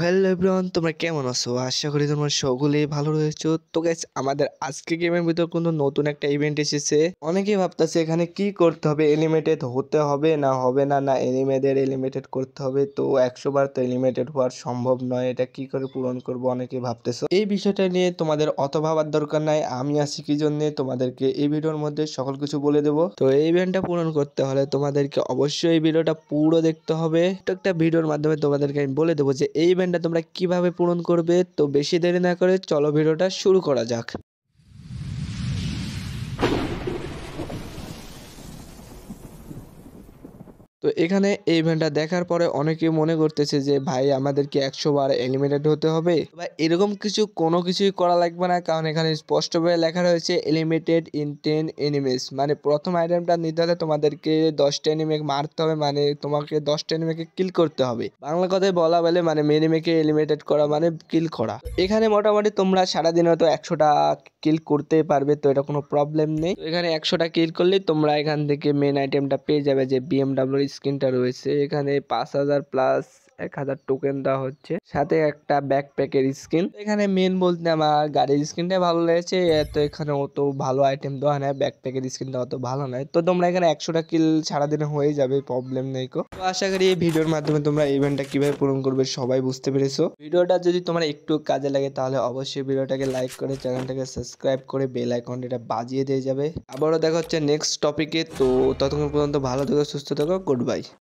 Hello everyone, তোমরা কেমন আছো? আশা করি তোমরা সকলেই ভালো রয়েছো। তো গাইস, আমাদের আজকে গেমের ভিতর কোনো নতুন একটা ইভেন্ট এসেছে। অনেকেই ভাবতেছে এখানে কি করতে হবে, এলিমিনেটেড হতে হবে না হবে না না এনিমেদের এলিমিনেটেড করতে হবে। তো 100 বার তো এলিমিনেটেড হওয়ার সম্ভব নয়, এটা কি করে পূরণ করব অনেকেই ভাবতেছো। এই বিষয়টা নিয়ে তোমাদের অত ভাবার দরকার নাই, আমি আছি কি জন্য তোমাদেরকে এই ভিডিওর মধ্যে সকল কিছু বলে দেবো। তো এই ইভেন্টটা পূরণ করতে হলে তোমাদেরকে অবশ্যই এই ভিডিওটা পুরো দেখতে হবে। একটা ভিডিওর মাধ্যমে তোমাদেরকে আমি বলে দেবো যে এই ইভেন্টটা তোমরা কিভাবে পূরণ করবে। তো বেশি দেরি না করে চলো ভিডিওটা শুরু করা যাক। তো এখানে এই ইভেন্টটা দেখার পরে অনেকে মনে করতেছে যে ভাই আমাদেরকে 100 বার এলিমিনেট হতে হবে, বা এরকম কোনো কিছুই করা লাগবে না, কারণ এখানে স্পষ্টভাবে লেখা রয়েছে এলিমিনেটেড ইন 10 এনিমিস। মানে প্রথম আইটেমটা নিতে হলে তোমাদেরকে 10টা এনিমি মারতে হবে, মানে তোমাকে 10টা এনিমিকে কিল করতে হবে। বাংলা কথায় বলা বলে মানে এনিমিকে এলিমিনেটেড করা মানে কিল করা। এখানে মোটামুটি তোমরা সারাদিনে হয়তো 100টা কিল করতে পারবে, তো এটা কোনো প্রবলেম নেই। তো এখানে 100টা কিল করলেই তোমরা এখান থেকে মেন আইটেমটা পেয়ে যাবে, যে বিএমডাব্লিউ স্কিনটা রয়েছে। এখানে 5000 প্লাস 1000 টোকেন দেওয়া হচ্ছে, সাথে একটা ব্যাকপ্যাকের স্কিন। এখানে মেন বলতে আমার গাড়ির স্কিনটা ভালো লেগেছে, তো এখানে অত ভালো আইটেম দেওয়া নয়, ব্যাকপ্যাকের স্কিনটা অত ভালো নয়। তো তোমরা এখানে 100টা কিল সারাদিনে হয়ে যাবে, প্রবলেম নেই কো। তো আশা করি এই ভিডিওর মাধ্যমে তোমরা ইভেন্টটা কিভাবে পূরণ করবে সবাই বুঝতে পেরেছো। ভিডিওটা যদি তোমার একটু কাজে লাগে তাহলে অবশ্যই ভিডিওটাকে লাইক করে চ্যানেলটাকে সাবস্ক্রাইব করে বেল আইকনটা বাজিয়ে দিয়ে যাবে। আবারও দেখা হচ্ছে নেক্সট টপিকে। তো ততক্ষণ পর্যন্ত ভালো থেকো, সুস্থ থেকো, গুড বাই।